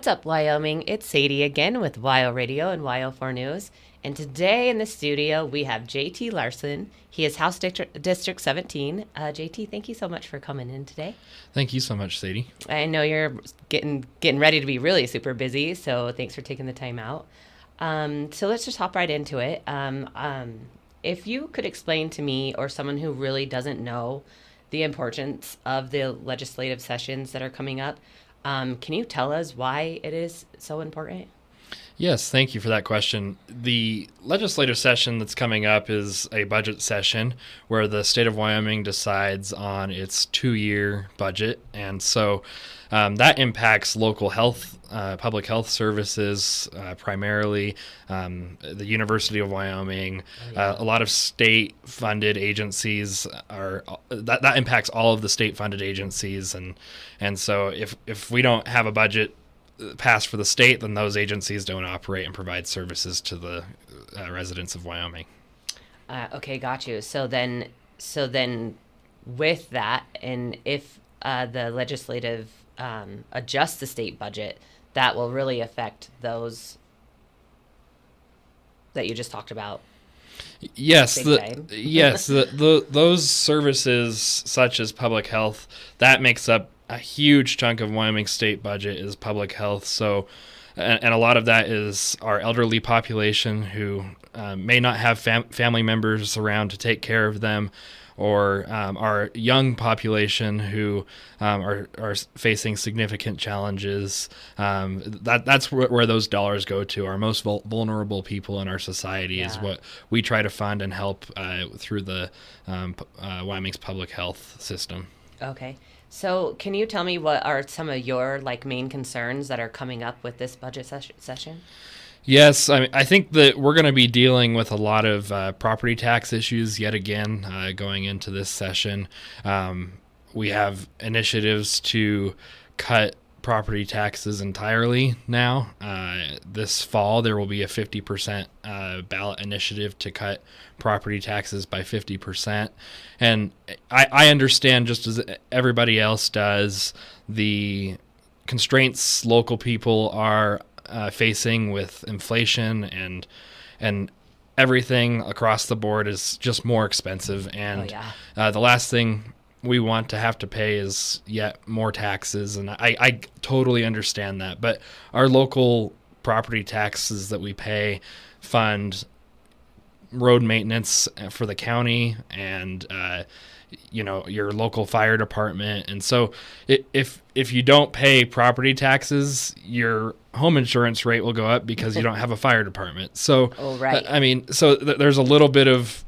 What's up, Wyoming? It's Sadie again with WYO Radio and WYO4 News. And today in the studio, we have J.T. Larson. He is House District 17. J.T., thank you so much for coming in today. Thank you so much, Sadie. I know you're getting ready to be really super busy, so thanks for taking the time out. So let's just hop right into it. If you could explain to me or someone who really doesn't know the importance of the legislative sessions that are coming up, can you tell us why it is so important? Yes, thank you for that question. The legislative session that's coming up is a budget session where the state of Wyoming decides on its 2-year budget. And so that impacts local health, public health services, primarily the University of Wyoming. A lot of state-funded agencies that impacts all of the state-funded agencies. And so if we don't have a budget passed for the state, then those agencies don't operate and provide services to the residents of Wyoming. Okay, got you. So then with that, and if the legislative adjusts the state budget, that will really affect those that you just talked about. Yes, those services such as public health, that makes up a huge chunk of Wyoming state budget is public health. So, and a lot of that is our elderly population who may not have family members around to take care of them, or our young population who are facing significant challenges. That's where those dollars go to. Our most vulnerable people in our society is what we try to fund and help through the Wyoming's public health system. Okay. So can you tell me what are some of your main concerns that are coming up with this budget session? Yes, I think that we're going to be dealing with a lot of property tax issues yet again going into this session. We have initiatives to cut property taxes entirely now. This fall, there will be a 50% ballot initiative to cut property taxes by 50%. And I understand, just as everybody else does, the constraints local people are facing with inflation and everything across the board is just more expensive. And the last thing we want to have to pay is yet more taxes, and I totally understand that. But our local property taxes that we pay fund road maintenance for the county and your local fire department. And so if you don't pay property taxes, your home insurance rate will go up because you don't have a fire department. So there's a little bit of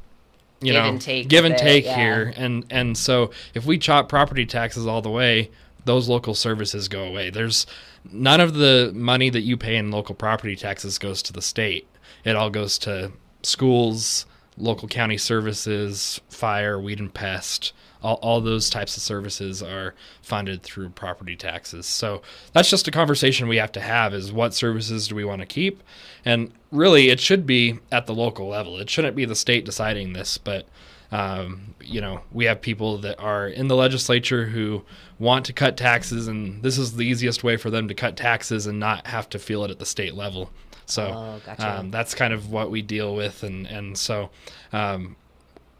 give and take here. And so if we chop property taxes all the way, those local services go away. There's none of the money that you pay in local property taxes goes to the state. It all goes to schools, local county services, fire, weed and pest. All those types of services are funded through property taxes. So that's just a conversation we have to have, is what services do we want to keep? And really, it should be at the local level. It shouldn't be the state deciding this, but we have people that are in the legislature who want to cut taxes, and this is the easiest way for them to cut taxes and not have to feel it at the state level. So gotcha. That's kind of what we deal with, and so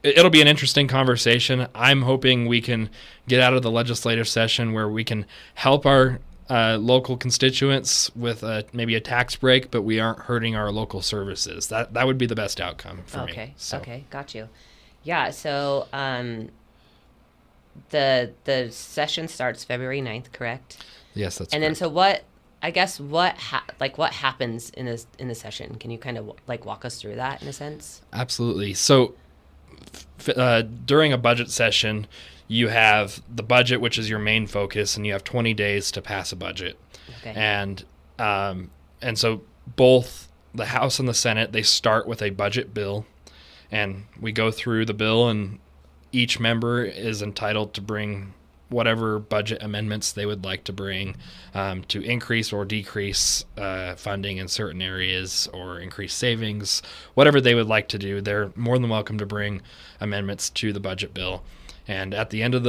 it'll be an interesting conversation. I'm hoping we can get out of the legislative session where we can help our local constituents with maybe a tax break, but we aren't hurting our local services. That would be the best outcome for me. Okay, got you. Yeah, so the session starts February 9th, correct? Yes, that's correct. And then so what happens in the session? Can you kind of walk us through that in a sense? Absolutely. So during a budget session, you have the budget, which is your main focus, and you have 20 days to pass a budget. Okay. And so both the House and the Senate, they start with a budget bill, and we go through the bill, and each member is entitled to bring whatever budget amendments they would like to bring to increase or decrease funding in certain areas or increase savings, whatever they would like to do. They're more than welcome to bring amendments to the budget bill. And at the end of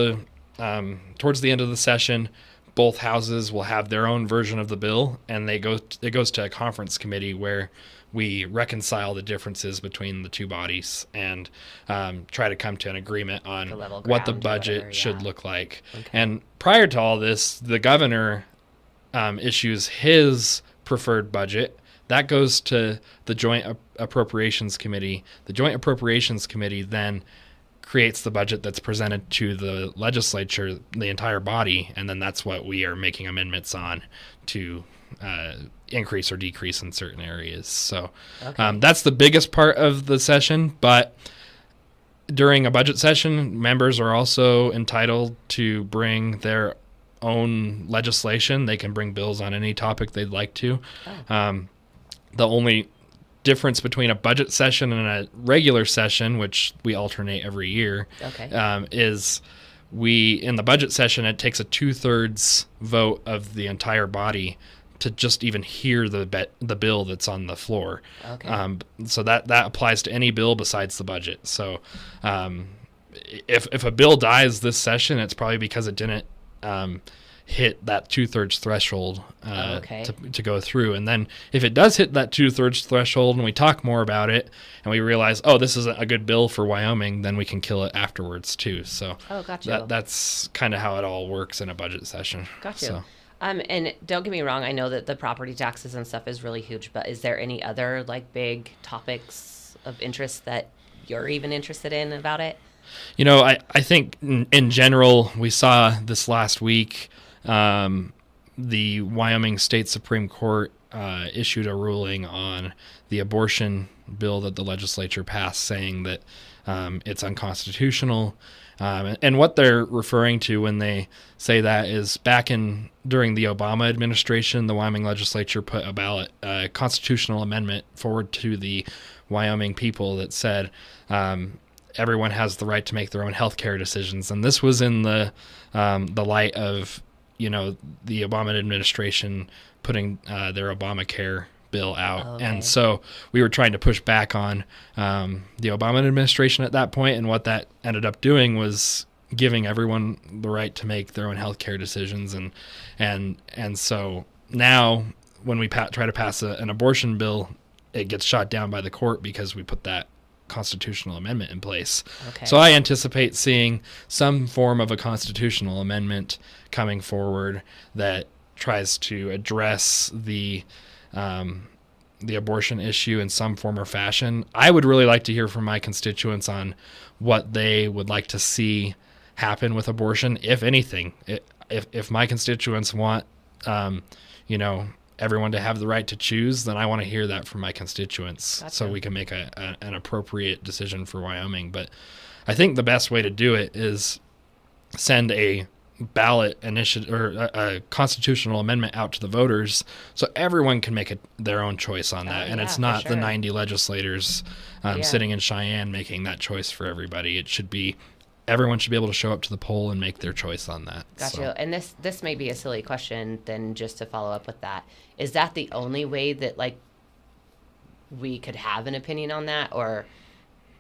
towards the end of the session, both houses will have their own version of the bill, and it goes to a conference committee where we reconcile the differences between the two bodies and try to come to an agreement on what the budget should look like. Okay. And prior to all this, the governor issues his preferred budget. That goes to the Joint Appropriations Committee. The Joint Appropriations Committee then creates the budget that's presented to the legislature, the entire body, and then that's what we are making amendments on to increase or decrease in certain areas. So that's the biggest part of the session, but during a budget session, members are also entitled to bring their own legislation. They can bring bills on any topic they'd like to. The only difference between a budget session and a regular session, which we alternate every year, is in the budget session, it takes a 2/3 vote of the entire body to just even hear the bill that's on the floor. So that applies to any bill besides the budget. So if a bill dies this session, it's probably because it didn't hit that 2/3 threshold to go through. And then if it does hit that 2/3 threshold and we talk more about it and we realize, this isn't a good bill for Wyoming, then we can kill it afterwards too. So that's kind of how it all works in a budget session. Gotcha. So. And don't get me wrong, I know that the property taxes and stuff is really huge, but is there any other big topics of interest that you're even interested in about it? I think in general, we saw this last week, the Wyoming State Supreme Court issued a ruling on the abortion bill that the legislature passed, saying that it's unconstitutional. And what they're referring to when they say that is during the Obama administration, the Wyoming legislature put a constitutional amendment forward to the Wyoming people that said everyone has the right to make their own healthcare decisions. And this was in the light of the Obama administration putting their Obamacare bill out. And so we were trying to push back on the Obama administration at that point, and what that ended up doing was giving everyone the right to make their own healthcare decisions. And so now when we try to pass an abortion bill, it gets shot down by the court because we put that constitutional amendment in place. So I anticipate seeing some form of a constitutional amendment coming forward that tries to address the abortion issue in some form or fashion. I would really like to hear from my constituents on what they would like to see happen with abortion, if anything. If my constituents want, everyone to have the right to choose, then I want to hear that from my constituents. So we can make an appropriate decision for Wyoming. But I think the best way to do it is send a ballot initiative or a constitutional amendment out to the voters so everyone can make their own choice on that. And it's not the 90 legislators sitting in Cheyenne making that choice for everybody. It should be everyone should be able to show up to the poll and make their choice on that. Gotcha. So. And this may be a silly question, then just to follow up with that. Is that the only way that we could have an opinion on that, or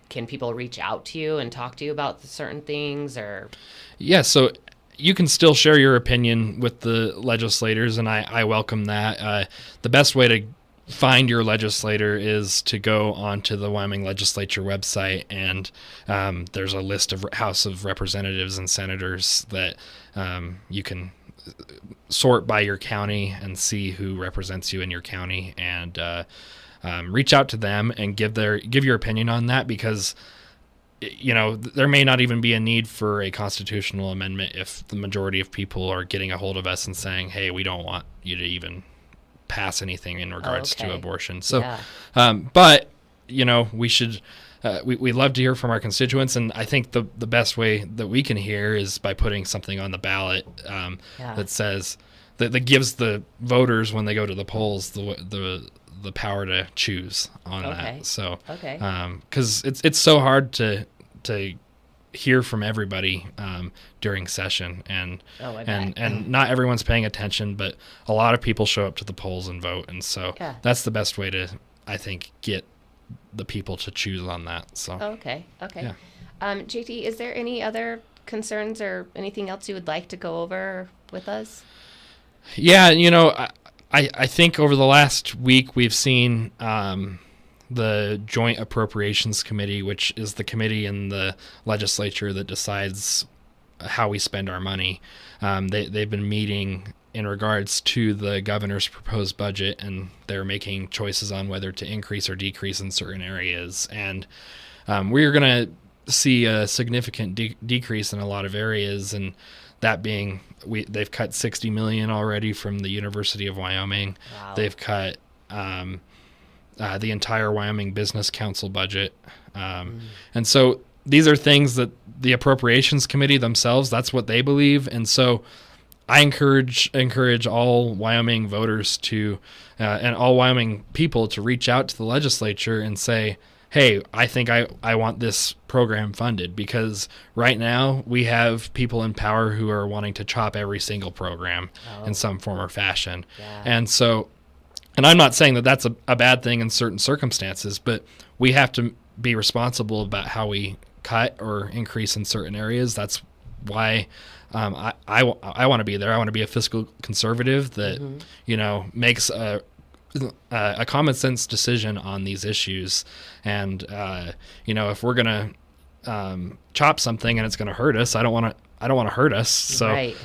can people reach out to you and talk to you about certain things? Or so you can still share your opinion with the legislators, and I welcome that. The best way to find your legislator is to go onto the Wyoming legislature website, and there's a list of House of Representatives and Senators that you can sort by your county and see who represents you in your county, and reach out to them and give your opinion on that, because there may not even be a need for a constitutional amendment if the majority of people are getting a hold of us and saying, hey, we don't want you to even pass anything in regards to abortion. So, but we should, we love to hear from our constituents. And I think the best way that we can hear is by putting something on the ballot that says, that gives the voters, when they go to the polls, the power to choose on that. So, cause it's so hard to hear from everybody during session, and not everyone's paying attention, but a lot of people show up to the polls and vote, and so that's the best way to, I think, get the people to choose on that. So JT, is there any other concerns or anything else you would like to go over with us? Yeah, I think over the last week we've seen the Joint Appropriations Committee, which is the committee in the legislature that decides how we spend our money. They've been meeting in regards to the governor's proposed budget, and they're making choices on whether to increase or decrease in certain areas. And we're going to see a significant decrease in a lot of areas, and that being they've cut $60 million already from the University of Wyoming. Wow. They've cut the entire Wyoming Business Council budget. And so these are things that the Appropriations Committee themselves, that's what they believe. And so I encourage all Wyoming voters to and all Wyoming people to reach out to the legislature and say, hey, I think I want this program funded, because right now we have people in power who are wanting to chop every single program in some form or fashion. Yeah. And I'm not saying that that's a bad thing in certain circumstances, but we have to be responsible about how we cut or increase in certain areas. That's why I want to be there. I want to be a fiscal conservative that makes a common sense decision on these issues. And if we're gonna chop something and it's gonna hurt us, I don't want to hurt us. So Right.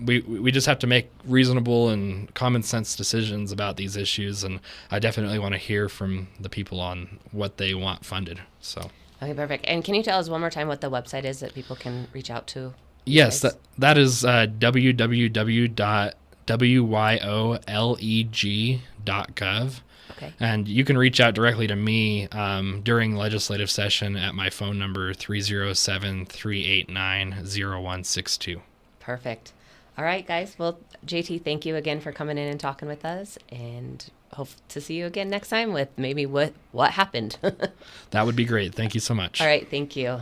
we just have to make reasonable and common sense decisions about these issues. And I definitely want to hear from the people on what they want funded. So. Okay, perfect. And can you tell us one more time what the website is that people can reach out to? Yes, that is www.wyOleg.gov. Okay. And you can reach out directly to me during legislative session at my phone number 307-389-0162. Perfect. All right, guys. Well, JT, thank you again for coming in and talking with us, and hope to see you again next time with maybe what happened. That would be great. Thank you so much. All right, thank you.